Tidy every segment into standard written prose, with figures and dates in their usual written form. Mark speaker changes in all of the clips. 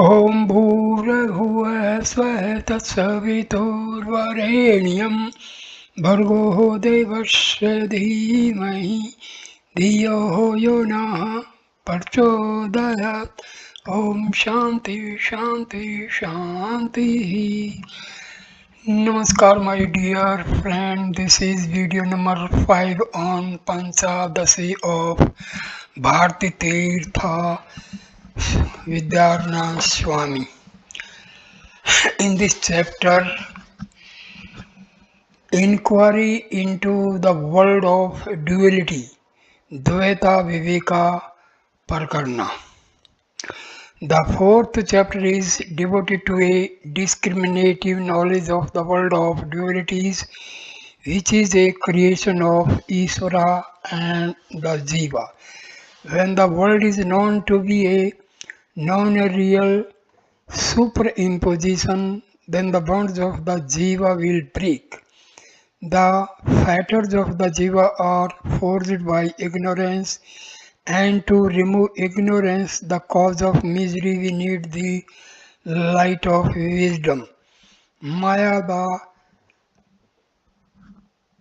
Speaker 1: ॐ भूर्भुवः स्वः तत्सवितुर्वरेण्यं भर्गो देवस्य धीमहि धियो यो नः प्रचोदयात्। ॐ शांति शांति शांतिः। Namaskar my dear friend, this is video number 5 on Panchadasi of Bharti Tirtha Vidyarnaya Swami. In this chapter, inquiry into the world of duality, Advaita Viveka Prakarana. The fourth chapter is devoted to a discriminative knowledge of the world of dualities, which is a creation of Ishvara and the Jiva. When the world is known to be a non-real superimposition, then the bonds of the Jiva will break. The fetters of the Jiva are forged by ignorance, and to remove ignorance, the cause of misery, we need the light of wisdom. Maya, the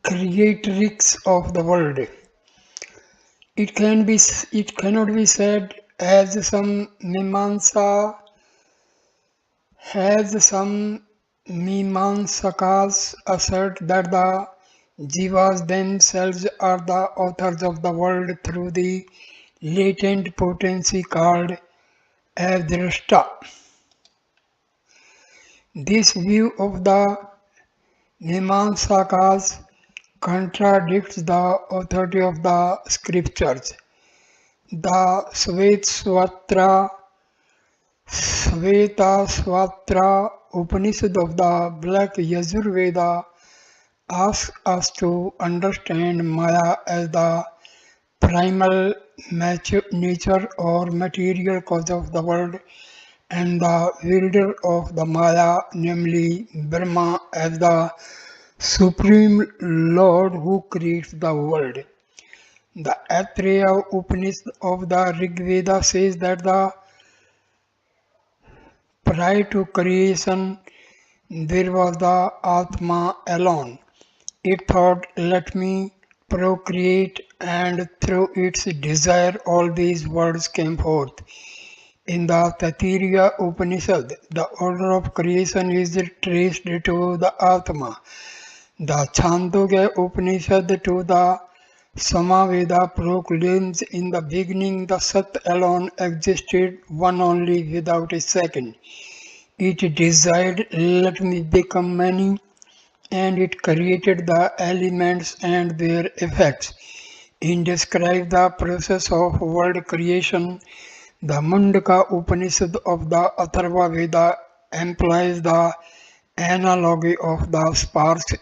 Speaker 1: creatrix of the world. It cannot be said as some Mimamsakas assert that the Jivas themselves are the authors of the world through the latent potency called Adrashta. This view of the Mimamsakas contradicts the authority of the scriptures. The Svetaswatra Upanishad of the Black Yajurveda asks us to understand Maya as the primal nature or material cause of the world, and the wielder of the Maya, namely Brahma, as the Supreme Lord who creates the world. The Aitreya Upanishad of the Rig Veda says that prior to creation there was the Atma alone. It thought, let me procreate, and through its desire all these worlds came forth. In the Taittiriya Upanishad, the order of creation is traced to the Atma. The Chandogya Upanishad to the Samaveda proclaims, in the beginning the Sat alone existed, one only without a second. It desired, let me become many, and it created the elements and their effects. In describing the process of world creation, the Mundaka Upanishad of the Atharva Veda employs the analogy of the sparks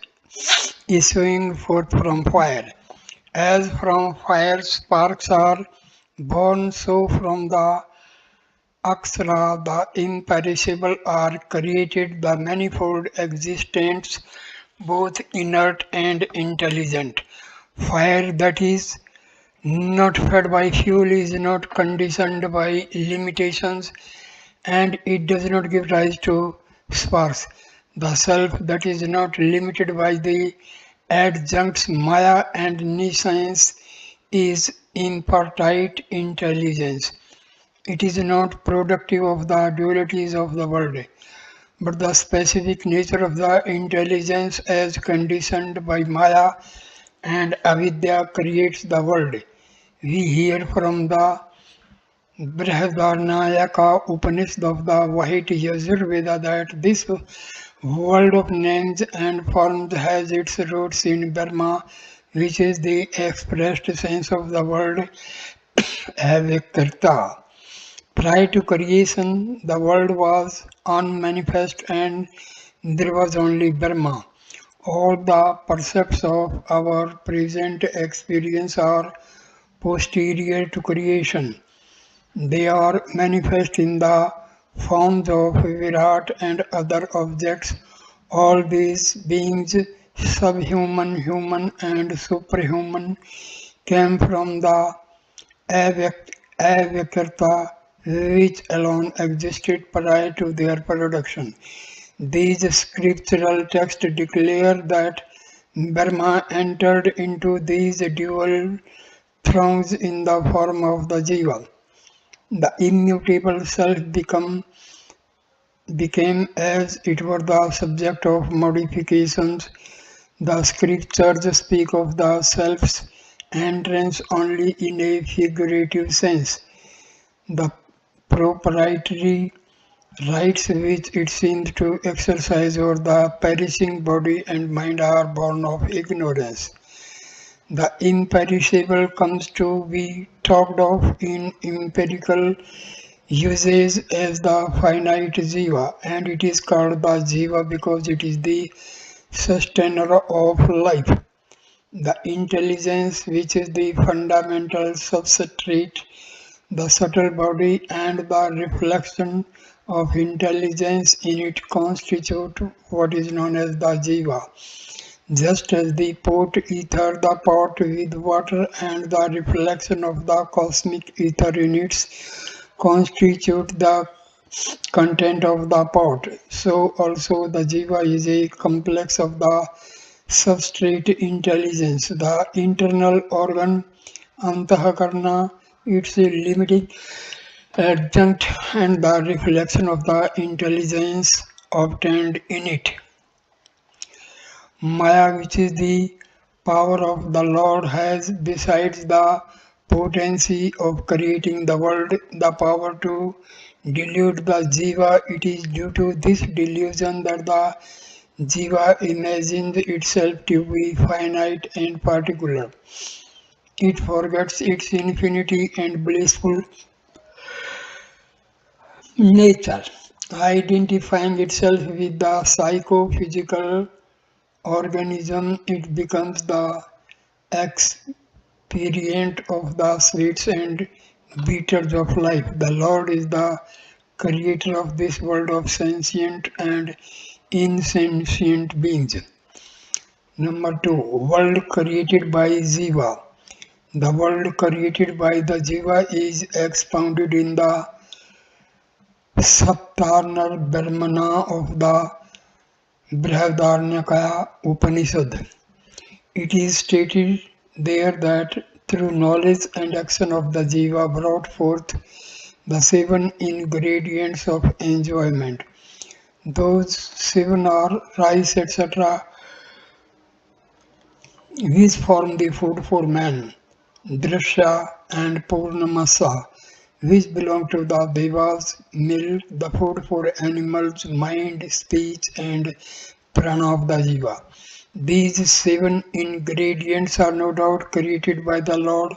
Speaker 1: issuing forth from fire. As from fire sparks are born, so from the Akshara, the imperishable, are created the manifold existents, both inert and intelligent. Fire that is not fed by fuel is not conditioned by limitations, and it does not give rise to sparks. The self that is not limited by the adjuncts Maya and nescience is impartite intelligence. It is not productive of the dualities of the world, but the specific nature of the intelligence as conditioned by Maya and Avidya creates the world. We hear from the Vidyarnaya Upanishad of the White Yajurveda that this world of names and forms has its roots in Brahma, which is the expressed sense of the word Tirtha. Prior to creation, the world was unmanifest and there was only Brahma. All the percepts of our present experience are posterior to creation. They are manifest in the forms of Virat and other objects. All these beings, subhuman, human, and superhuman, came from the Avyakta which alone existed prior to their production. These scriptural texts declare that Brahma entered into these dual thrones in the form of the Jiva. The immutable self became as it were the subject of modifications. The scriptures speak of the self's entrance only in a figurative sense. The proprietary rights which it seemed to exercise over the perishing body and mind are born of ignorance. The imperishable comes to be talked of in empirical usage as the finite jiva, and it is called the jiva because it is the sustainer of life. The intelligence, which is the fundamental substrate, the subtle body, and the reflection of intelligence in it constitute what is known as the jiva. Just as the pot ether, the pot with water, and the reflection of the cosmic ether in it constitute the content of the pot, so also the jiva is a complex of the substrate intelligence, the internal organ, antahakarana, its limiting adjunct, and the reflection of the intelligence obtained in it. Maya, which is the power of the Lord, has, besides the potency of creating the world, the power to delude the jiva. It is due to this delusion that the jiva imagines itself to be finite and particular. It forgets its infinity and blissful nature, identifying itself with the psychophysical organism. It becomes the experient of the sweets and bitters of life. The Lord is the creator of this world of sentient and insentient beings. Number 2, world created by Jiva. The world created by the Jiva is expounded in the Saptarnar Brahmana of the Vidyarnaya Upanishad. It is stated there that through knowledge and action of the Jiva brought forth the 7 ingredients of enjoyment. Those 7 are rice, etc., which form the food for man, Drishya and Purnamasa, which belong to the Devas, milk, the food for animals, mind, speech, and prana of the Jiva. These 7 ingredients are no doubt created by the Lord,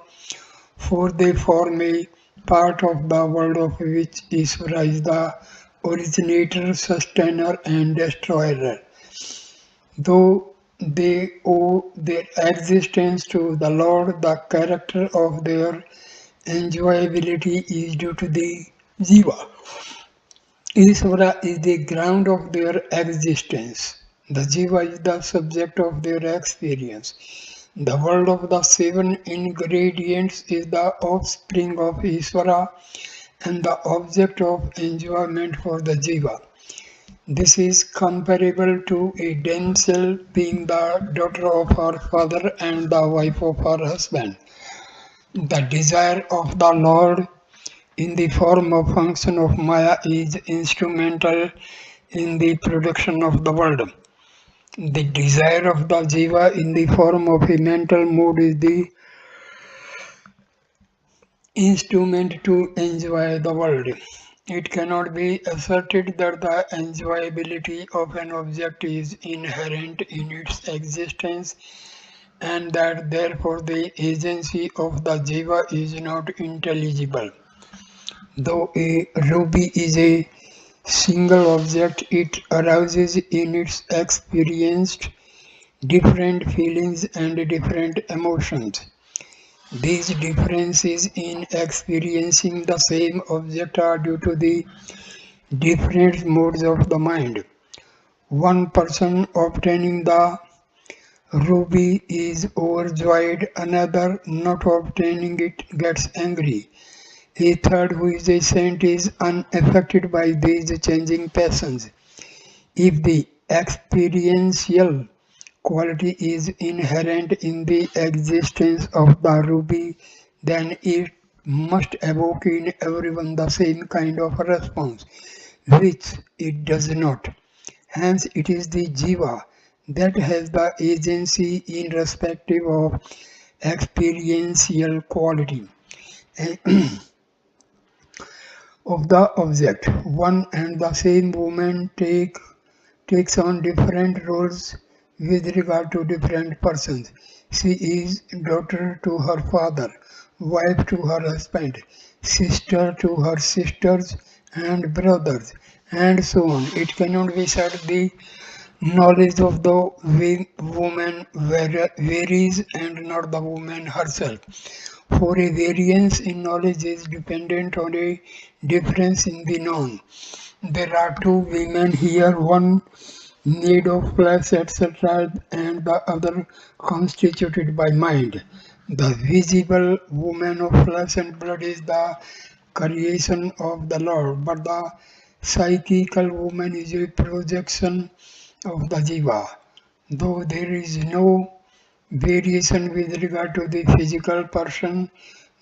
Speaker 1: for they form a part of the world of which Ishvara is the originator, sustainer, and destroyer. Though they owe their existence to the Lord, the character of their enjoyability is due to the Jiva. Ishvara is the ground of their existence. The Jiva is the subject of their experience. The world of the 7 ingredients is the offspring of Ishvara and the object of enjoyment for the Jiva. This is comparable to a damsel being the daughter of her father and the wife of her husband. The desire of the Lord in the form of function of Maya is instrumental in the production of the world. The desire of the Jiva in the form of a mental mood is the instrument to enjoy the world. It cannot be asserted that the enjoyability of an object is inherent in its existence and that therefore the agency of the Jiva is not intelligible. Though a ruby is a single object, it arouses in its experience different feelings and different emotions. These differences in experiencing the same object are due to the different modes of the mind. One person obtaining the ruby is overjoyed, another not obtaining it gets angry. A third, who is a saint, is unaffected by these changing passions. If the experiential quality is inherent in the existence of the ruby, then it must evoke in everyone the same kind of response, which it does not. Hence, it is the jiva that has the agency in respective of experiential quality of the object. One and the same woman takes on different roles with regard to different persons. She is daughter to her father, wife to her husband, sister to her sisters and brothers, and so on. It cannot be said the knowledge of the woman varies and not the woman herself. For a variance in knowledge is dependent on a difference in the known. There are two women here, one made of flesh, etc., and the other constituted by mind. The visible woman of flesh and blood is the creation of the Lord, but the psychical woman is a projection of the Jiva. Though there is no variation with regard to the physical person,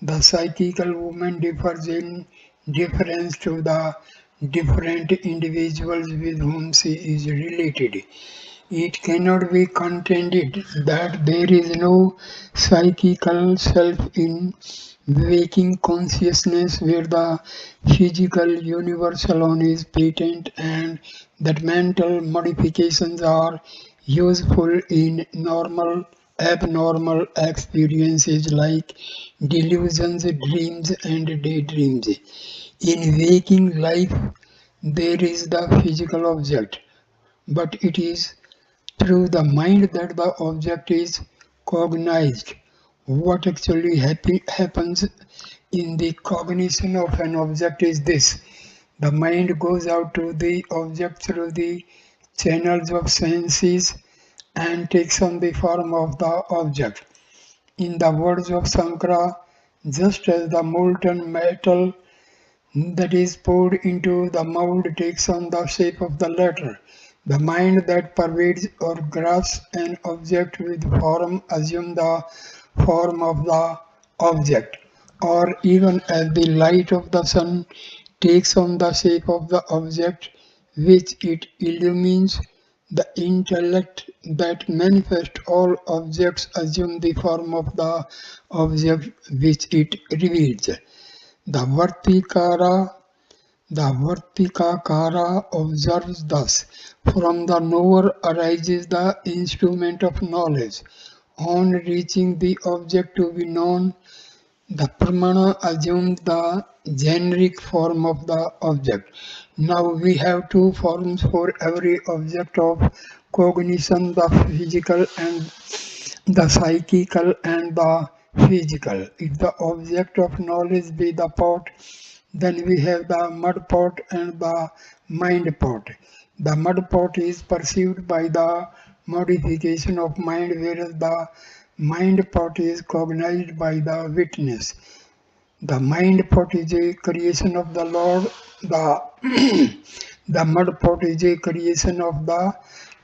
Speaker 1: the psychical woman differs in difference to the different individuals with whom she is related. It cannot be contended that there is no psychical self in waking consciousness where the physical universe alone is patent and that mental modifications are useful in abnormal experiences like delusions, dreams and daydreams. In waking life there is the physical object, but it is through the mind that the object is cognized. What actually happens in the cognition of an object is this: the mind goes out to the object through the channels of senses and takes on the form of the object. In the words of Sankara, just as the molten metal that is poured into the mold takes on the shape of the latter, the mind that pervades or grasps an object with form assumes the form of the object, or even as the light of the sun takes on the shape of the object which it illumines, the intellect that manifests all objects assume the form of the object which it reveals. The Vartikakara observes thus: from the knower arises the instrument of knowledge. On reaching the object to be known, the Pramana assumes the generic form of the object. Now we have two forms for every object of cognition: the physical and the psychical and the physical. If the object of knowledge be the pot, then we have the mud pot and the mind pot. The mud pot is perceived by the modification of mind, whereas the mind pot is cognized by the witness. The mind pot is a creation of the Lord. The the mud pot is a creation of the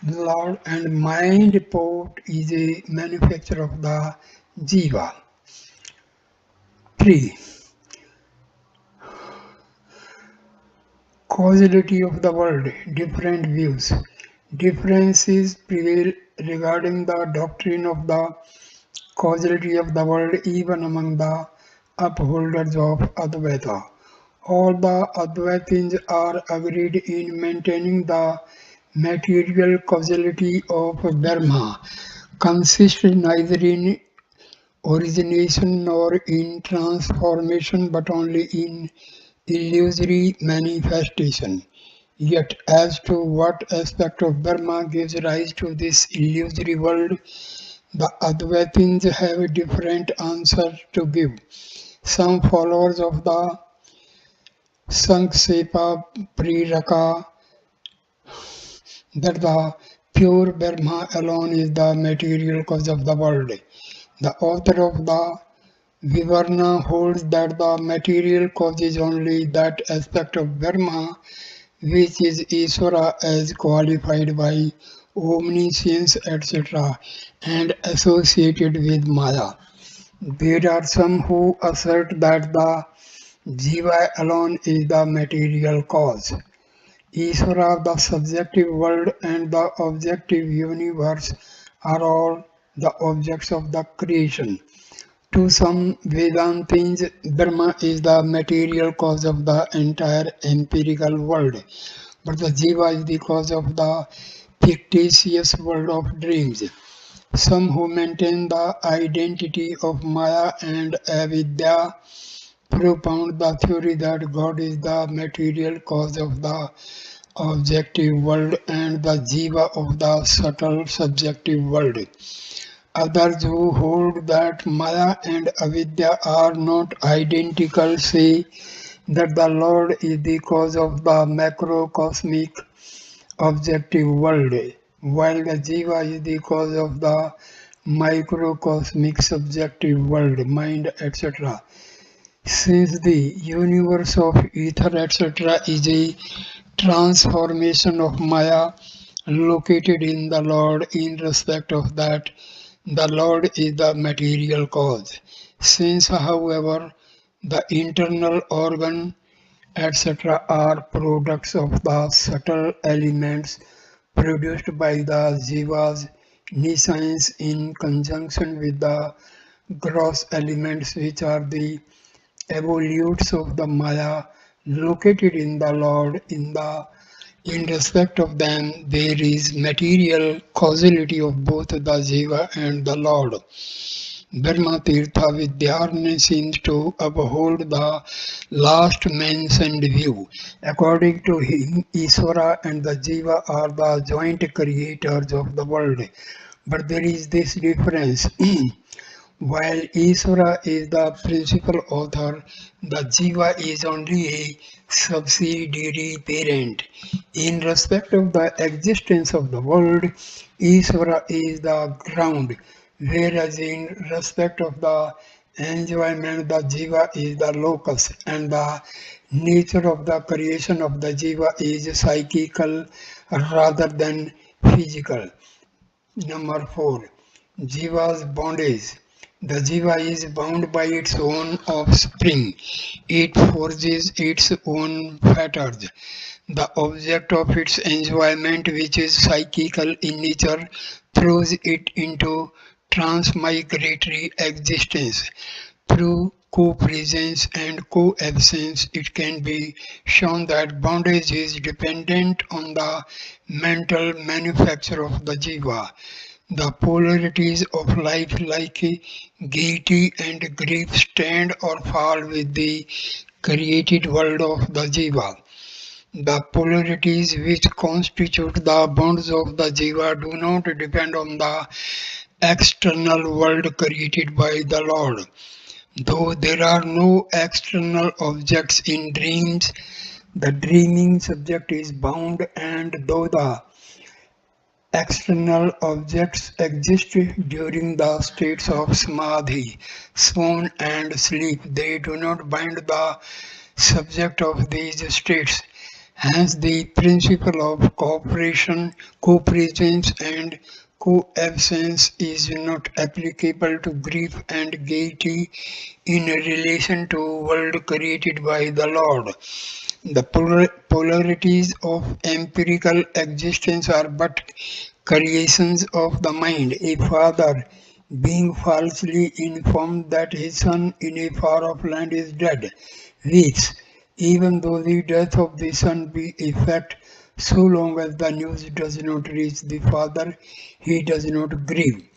Speaker 1: Lord, and mind pot is a manufacture of the Jiva. 3. Causality of the world, different views. Differences prevail regarding the doctrine of the causality of the world even among the upholders of Advaita. All the Advaitins are agreed in maintaining the material causality of Brahma consists neither in origination nor in transformation but only in illusory manifestation. Yet as to what aspect of Brahma gives rise to this illusory world, the Advaitins have a different answer to give. Some followers of the Sanksepa Priraka that the pure Brahma alone is the material cause of the world. The author of the Vivarna holds that the material cause is only that aspect of Brahma which is Isvara as qualified by omniscience etc. and associated with Maya. There are some who assert that the Jiva alone is the material cause. Isvara, the subjective world, and the objective universe are all the objects of the creation. To some Vedantins, Brahma is the material cause of the entire empirical world, but the Jiva is the cause of the fictitious world of dreams. Some who maintain the identity of Maya and Avidya propound the theory that God is the material cause of the objective world and the Jiva of the subtle subjective world. Others who hold that Maya and Avidya are not identical say that the Lord is the cause of the macrocosmic objective world, while the Jiva is the cause of the microcosmic subjective world, mind, etc. Since the universe of ether, etc., is a transformation of Maya located in the Lord, in respect of that, the Lord is the material cause. Since, however, the internal organ, etc., are products of the subtle elements produced by the Jiva's nescience in conjunction with the gross elements, which are the evolutes of the Maya located in the Lord. In respect of them, there is material causality of both the Jiva and the Lord. Brahma Tirtha Vidyarnaya seems to uphold the last mentioned view. According to him, Isvara and the Jiva are the joint creators of the world. But there is this difference. While Isvara is the principal author, the Jiva is only a subsidiary parent. In respect of the existence of the world, Isvara is the ground, whereas in respect of the enjoyment, the Jiva is the locus, and the nature of the creation of the Jiva is psychical rather than physical. Number 4. Jiva's bondage. The Jiva is bound by its own offspring. It forges its own fetters. The object of its enjoyment, which is psychical in nature, throws it into transmigratory existence. Through co-presence and co-absence, it can be shown that bondage is dependent on the mental manufacture of the jiva. The polarities of life like gaiety and grief stand or fall with the created world of the jiva. The polarities which constitute the bonds of the jiva do not depend on the external world created by the Lord. Though there are no external objects in dreams, the dreaming subject is bound, and though the external objects exist during the states of samadhi, swoon, and sleep, they do not bind the subject of these states. Hence, the principle of cooperation, co-presence, and co-absence is not applicable to grief and gaiety in relation to world created by the Lord. The polarities of empirical existence are but creations of the mind. A father, being falsely informed that his son in a far-off land is dead, weeps, even though the death of the son be a fact. So long as the news does not reach the father, he does not grieve.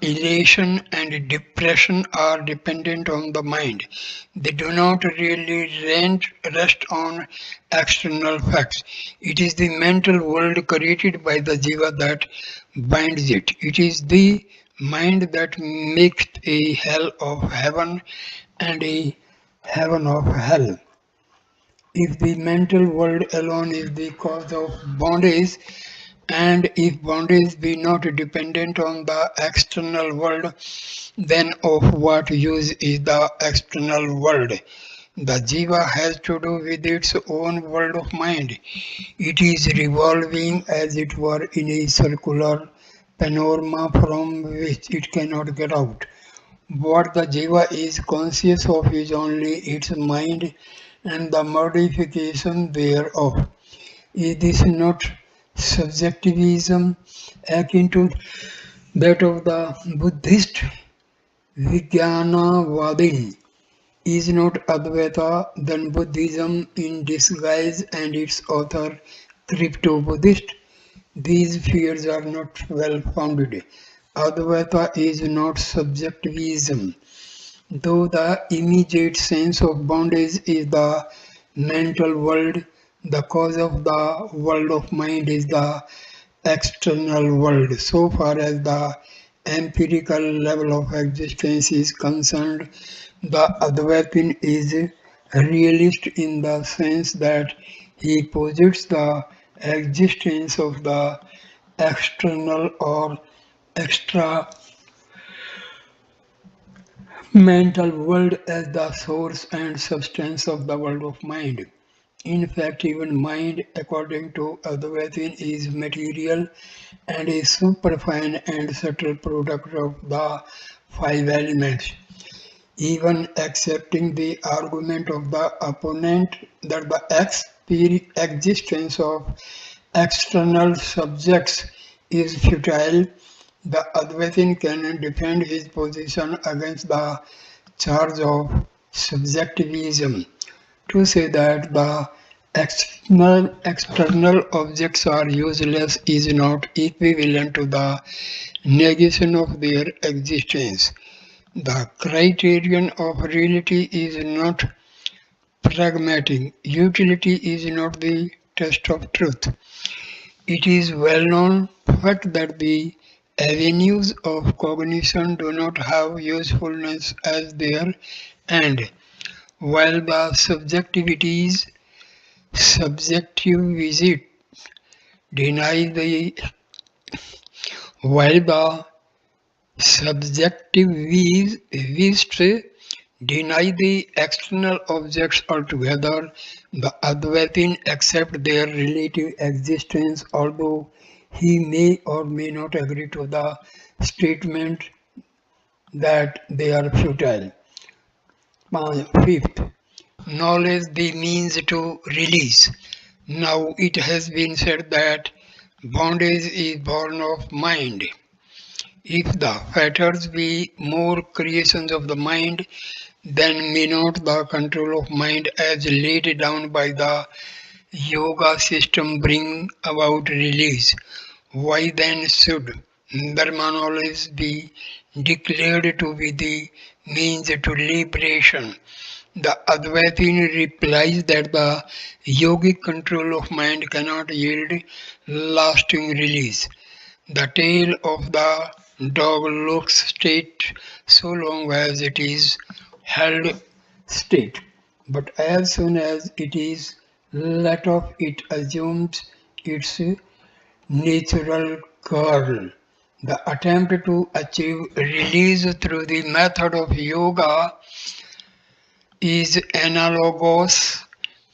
Speaker 1: Elation and depression are dependent on the mind. They do not really rest on external facts. It is the mental world created by the jiva that binds it. It is the mind that makes a hell of heaven and a heaven of hell. If the mental world alone is the cause of bondage, And if bondage be not dependent on the external world, then of what use is the external world? The jiva has to do with its own world of mind. It is revolving as it were in a circular panorama from which it cannot get out. What the jiva is conscious of is only its mind and the modification thereof. Is this not subjectivism akin to that of the Buddhist Vidyarnaya? Is not Advaita then Buddhism in disguise and its author crypto-Buddhist? These fears are not well founded. Advaita is not subjectivism, though the immediate sense of bondage is the mental world. The cause of the world of mind is the external world. So far as the empirical level of existence is concerned, the Advaitin is a realist in the sense that he posits the existence of the external or extra mental world as the source and substance of the world of mind. In fact, even mind, according to Advaitin, is material and a superfine and subtle product of the five elements. Even accepting the argument of the opponent that the existence of external subjects is futile, the Advaitin can defend his position against the charge of subjectivism. To say that the external objects are useless is not equivalent to the negation of their existence. The criterion of reality is not pragmatic. Utility is not the test of truth. It is well known fact that the avenues of cognition do not have usefulness as their end, while the subjectivity denies the while the subjectivists deny the external objects altogether. The Advaitin accepts their relative existence, although he may or may not agree to the statement that they are futile. Fifth, knowledge the means to release. Now it has been said that bondage is born of mind. If the fetters be more creations of the mind, then may not the control of mind as laid down by the yoga system bring about release? Why then should Dharma knowledge be declared to be the means to liberation? The Advaitin replies that the yogic control of mind cannot yield lasting release. The tail of the dog looks straight so long as it is held straight, but as soon as it is let off, it assumes its natural curl. The attempt to achieve release through the method of yoga is analogous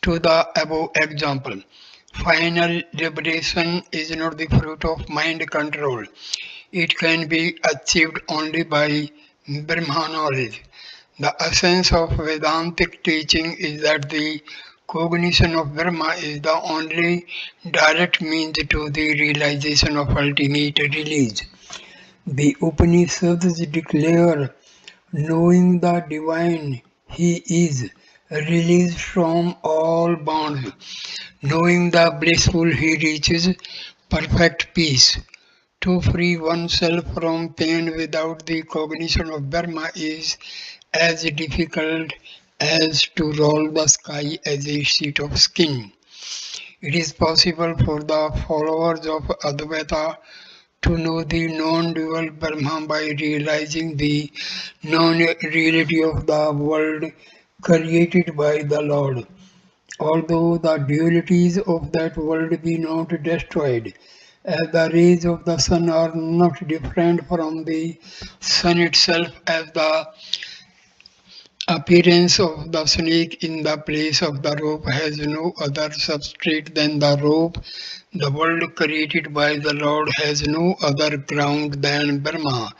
Speaker 1: to the above example. Final liberation is not the fruit of mind control. It can be achieved only by Brahma knowledge. The essence of Vedantic teaching is that the cognition of Brahma is the only direct means to the realization of ultimate release. The Upanishads declare, knowing the divine, he is released from all bonds. Knowing the blissful, he reaches perfect peace. To free oneself from pain without the cognition of Brahma is as difficult as to roll the sky as a sheet of skin. It is possible for the followers of Advaita to know the non-dual Brahma by realizing the non-reality of the world created by the Lord. Although the dualities of that world be not destroyed, as the rays of the sun are not different from the sun itself, as the appearance of the snake in the place of the rope has no other substrate than the rope. The world created by the Lord has no other ground than Brahma.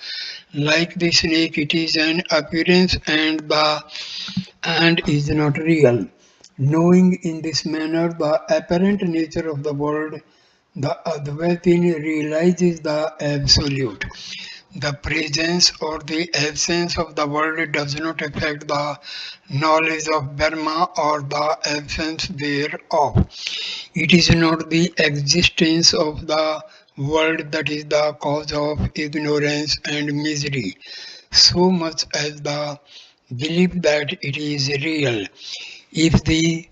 Speaker 1: Like the snake, it is an appearance and is not real. Knowing in this manner the apparent nature of the world, the Advaita realizes the absolute. The presence or the absence of the world does not affect the knowledge of Brahma or the absence thereof. It is not the existence of the world that is the cause of ignorance and misery, so much as the belief that it is real. If the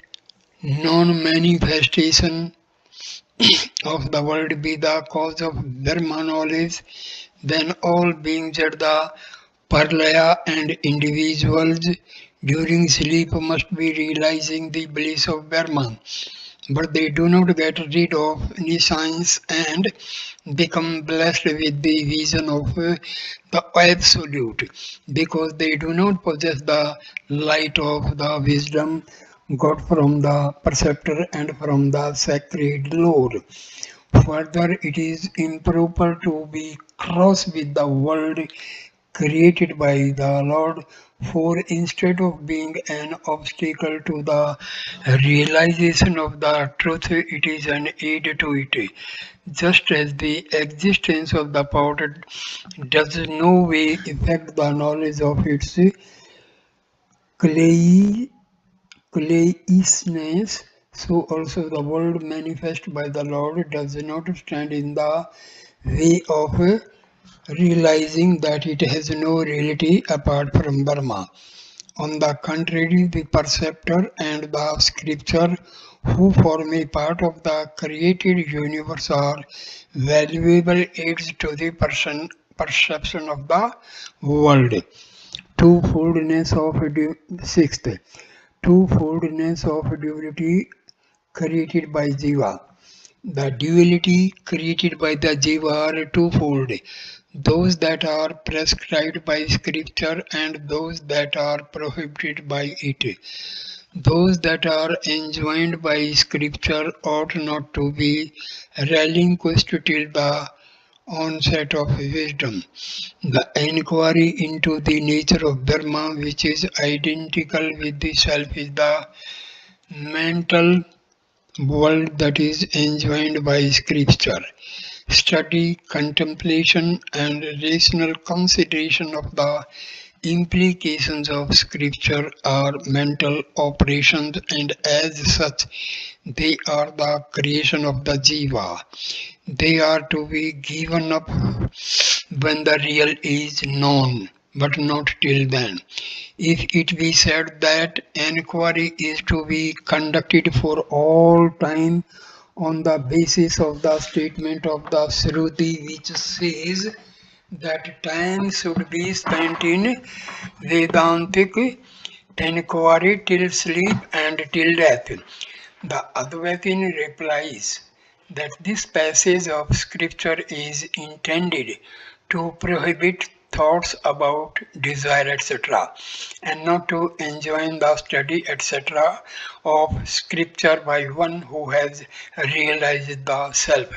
Speaker 1: non-manifestation of the world be the cause of Brahma knowledge, then all beings at the Parlaya and individuals during sleep must be realizing the bliss of Brahman, but they do not get rid of any science and become blessed with the vision of the Absolute, because they do not possess the light of the wisdom got from the preceptor and from the sacred Lord. Further, it is improper to be cross with the world created by the Lord, for instead of being an obstacle to the realization of the truth, it is an aid to it. Just as the existence of the pot does no way affect the knowledge of its clay clayishness, so also the world manifest by the Lord does not stand in the way of realizing that it has no reality apart from Brahma. On the contrary, the perceptor and the scripture, who form a part of the created universe, are valuable aids to the perception of the world. Twofoldness of sixth, twofoldness of duality created by Jiva. The duality created by the Jiva are twofold: those that are prescribed by scripture and those that are prohibited by it. Those that are enjoined by scripture ought not to be relinquished till the onset of wisdom. The inquiry into the nature of Dharma, which is identical with the self, is the mental world that is enjoined by scripture. Study, contemplation, and rational consideration of the implications of scripture are mental operations, and as such they are the creation of the jiva. They are to be given up when the real is known, but not till then. If it be said that enquiry is to be conducted for all time on the basis of the statement of the Shruti, which says that time should be spent in Vedantic inquiry till sleep and till death, the Advaitin replies that this passage of scripture is intended to prohibit thoughts about desire, etc., and not to enjoin the study, etc., of scripture by one who has realized the self.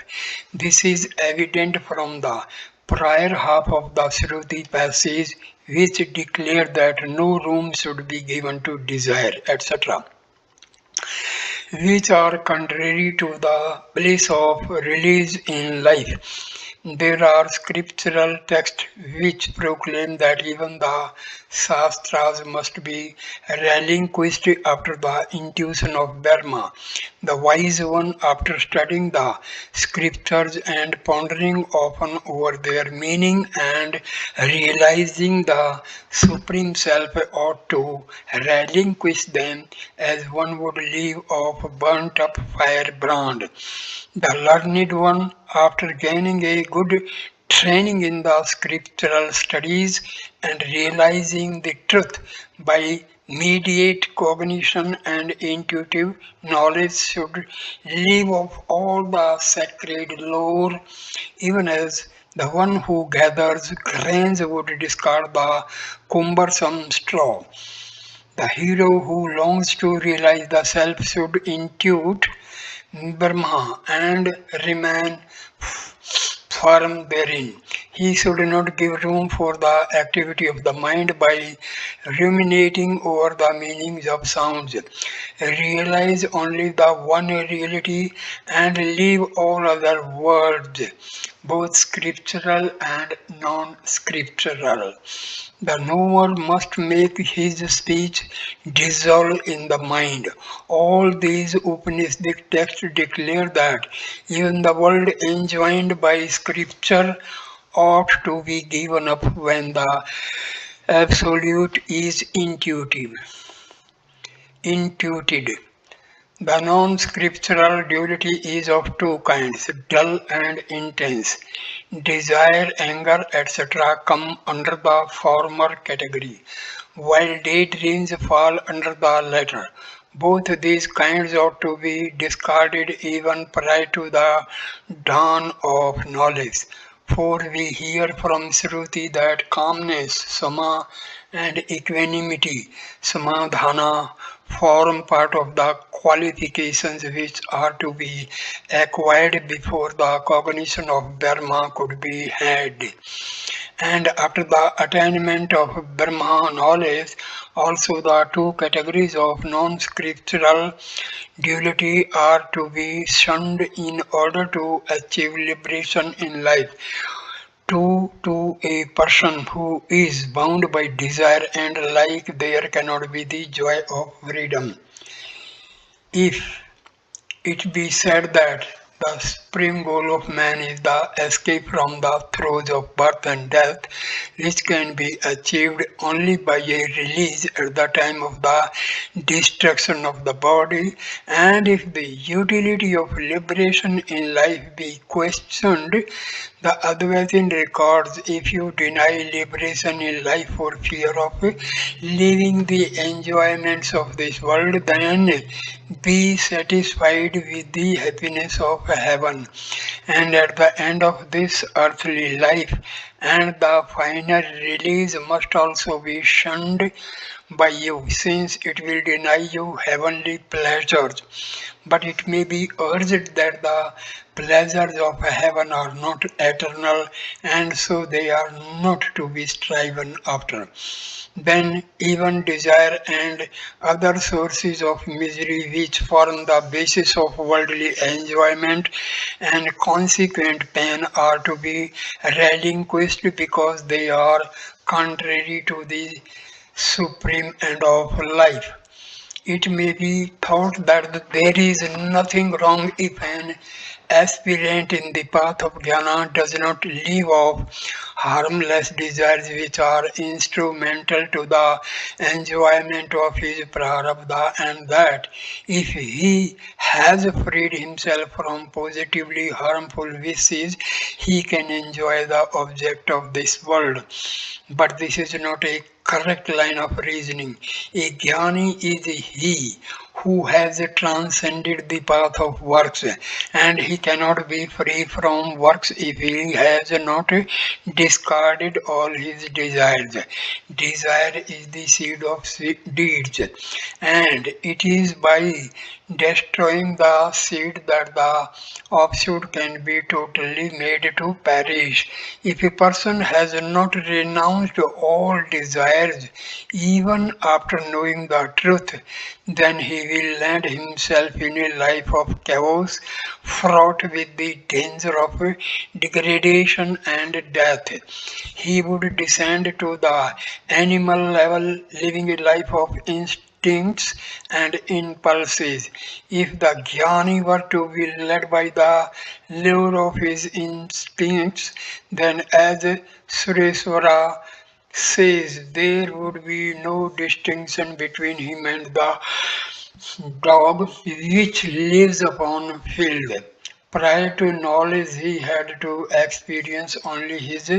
Speaker 1: This is evident from the prior half of the Shruti passage, which declared that no room should be given to desire, etc., which are contrary to the bliss of release in life. There are scriptural texts which proclaim that even the Shastras must be relinquished after the intuition of Dharma. The wise one, after studying the scriptures and pondering often over their meaning and realizing the Supreme Self, ought to relinquish them as one would leave off burnt up firebrand. The learned one, after gaining a good training in the scriptural studies and realizing the truth by mediate cognition and intuitive knowledge should leave off all the sacred lore, even as the one who gathers grains would discard the cumbersome straw. The hero who longs to realize the self should intuit Brahma and remain firm therein. He should not give room for the activity of the mind by ruminating over the meanings of sounds. Realize only the one reality and leave all other words, both scriptural and non scriptural. The knower must make his speech dissolve in the mind. All these Upanishadic texts declare that even the world enjoined by scripture ought to be given up when the absolute is intuited. The non-scriptural duality is of two kinds, dull and intense. Desire, anger, etc. come under the former category, while daydreams fall under the latter. Both these kinds ought to be discarded even prior to the dawn of knowledge. For we hear from Shruti that calmness, sama, and equanimity, samadhana, form part of the qualifications which are to be acquired before the cognition of Brahma could be had. And after the attainment of Brahma knowledge, also the two categories of non-scriptural duality are to be shunned in order to achieve liberation in life. To a person who is bound by desire and like there cannot be the joy of freedom. If it be said that the supreme goal of man is the escape from the throes of birth and death, which can be achieved only by a release at the time of the destruction of the body, and if the utility of liberation in life be questioned, the Advaitin records if you deny liberation in life for fear of leaving the enjoyments of this world, then be satisfied with the happiness of heaven. And at the end of this earthly life, and the final release must also be shunned by you, since it will deny you heavenly pleasures. But it may be urged that the pleasures of heaven are not eternal, and so they are not to be striven after. Then even desire and other sources of misery which form the basis of worldly enjoyment and consequent pain are to be relinquished because they are contrary to the supreme end of life. It may be thought that there is nothing wrong if an aspirant in the path of jnana does not leave off harmless desires which are instrumental to the enjoyment of his prarabdha, and that if he has freed himself from positively harmful wishes, he can enjoy the object of this world. But this is not a correct line of reasoning. A jnani is he who has transcended the path of works, and he cannot be free from works if he has not discarded all his desires. Desire is the seed of deeds, and it is by destroying the seed that the offshoot can be totally made to perish. If a person has not renounced all desires, even after knowing the truth, then he will land himself in a life of chaos, fraught with the danger of degradation and death. He would descend to the animal level, living a life of instincts and impulses. If the jnani were to be led by the lure of his instincts, then as Sureswara says, there would be no distinction between him and the dog which lives upon field. Prior to knowledge, he had to experience only his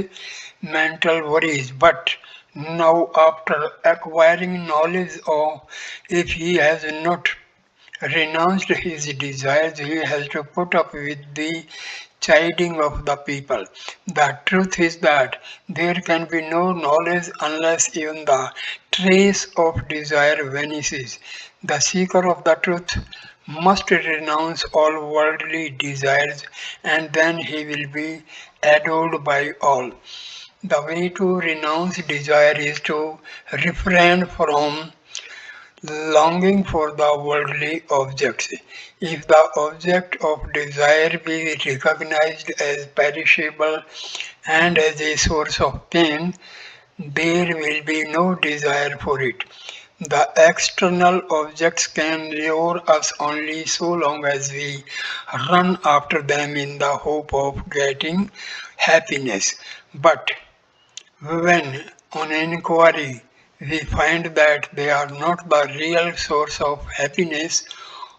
Speaker 1: mental worries. But now, after acquiring knowledge, or if he has not renounced his desires, he has to put up with the chiding of the people. The truth is that there can be no knowledge unless even the trace of desire vanishes. The seeker of the truth must renounce all worldly desires, and then he will be adored by all. The way to renounce desire is to refrain from longing for the worldly objects. If the object of desire be recognized as perishable and as a source of pain, there will be no desire for it. The external objects can lure us only so long as we run after them in the hope of getting happiness. But when, on inquiry, we find that they are not the real source of happiness,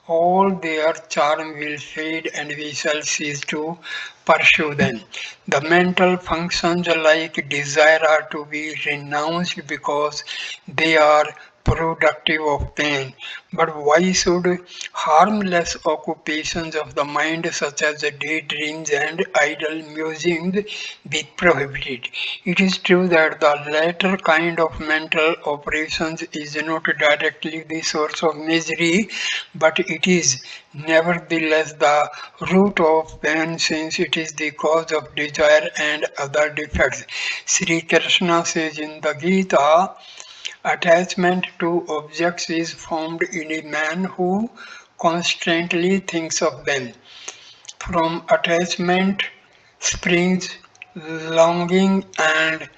Speaker 1: all their charm will fade and we shall cease to pursue them. The mental functions like desire are to be renounced because they are productive of pain. But why should harmless occupations of the mind such as daydreams and idle musings be prohibited? It is true that the latter kind of mental operations is not directly the source of misery, but it is nevertheless the root of pain since it is the cause of desire and other defects. Sri Krishna says in the Gita, attachment to objects is formed in a man who constantly thinks of them. From attachment springs longing, and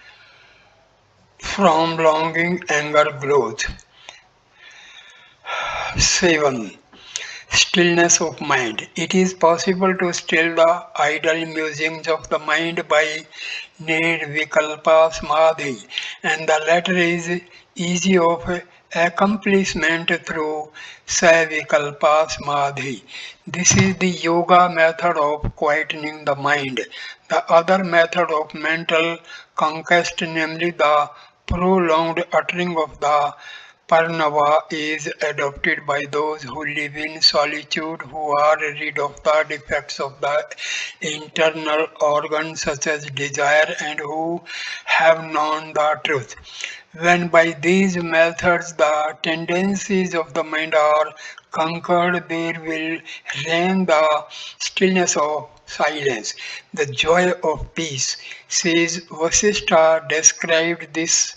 Speaker 1: from longing anger grows. 7. Stillness of mind. It is possible to still the idle musings of the mind by nirvikalpa samadhi, and the latter is easy of accomplishment through savikalpa samadhi. This is the yoga method of quietening the mind. The other method of mental conquest, namely the prolonged uttering of the Parnava, is adopted by those who live in solitude, who are rid of the defects of the internal organs such as desire and who have known the truth. When by these methods the tendencies of the mind are conquered, there will reign the stillness of silence, the joy of peace. Says Vasishtha described this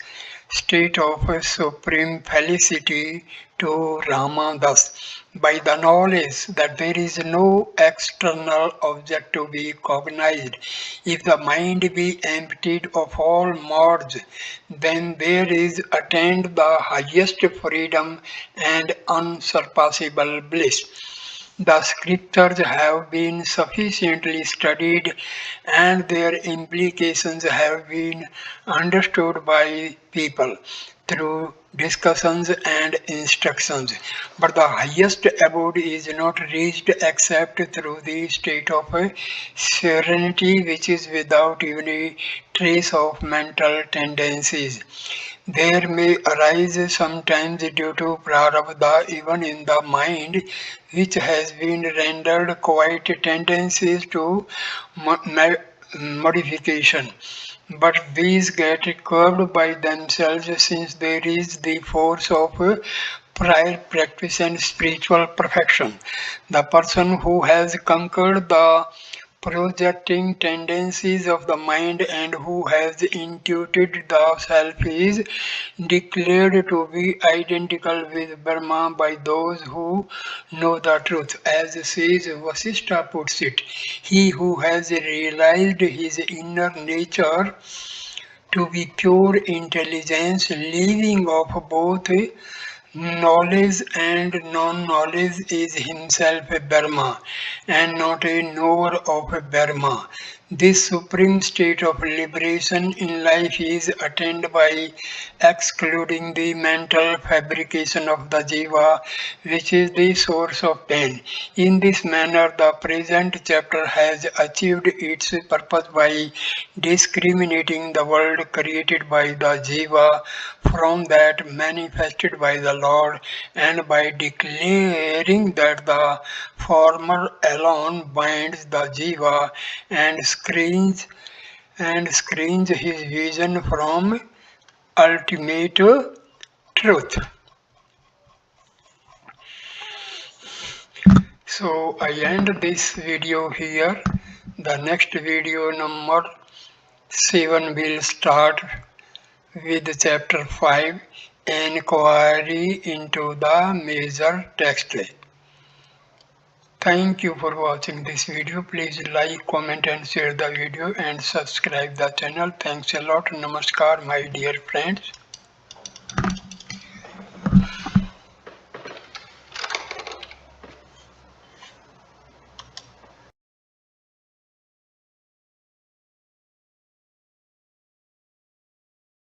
Speaker 1: state of supreme felicity to Rama thus: by the knowledge that there is no external object to be cognized, if the mind be emptied of all modes, then there is attained the highest freedom and unsurpassable bliss. The scriptures have been sufficiently studied and their implications have been understood by people through discussions and instructions. But the highest abode is not reached except through the state of serenity which is without even a trace of mental tendencies. There may arise sometimes due to prarabdha even in the mind, which has been rendered quite tendencies to modification. But these get curbed by themselves since there is the force of prior practice and spiritual perfection. The person who has conquered the projecting tendencies of the mind and who has intuited the self is declared to be identical with Brahma by those who know the truth. As says Vasishtha puts it, he who has realized his inner nature to be pure intelligence, leaving off both knowledge and non-knowledge, is himself a Brahma and not a knower of a Brahma. This supreme state of liberation in life is attained by excluding the mental fabrication of the jiva, which is the source of pain. In this manner, the present chapter has achieved its purpose by discriminating the world created by the jiva from that manifested by the Lord, and by declaring that the former alone binds the jiva and screens his vision from ultimate truth. So I end this video here. The next video number 7 will start with chapter 5, Inquiry into the Major Text. Thank you for watching this video. Please like, comment and share the video and subscribe the channel. Thanks a lot. Namaskar my dear friends.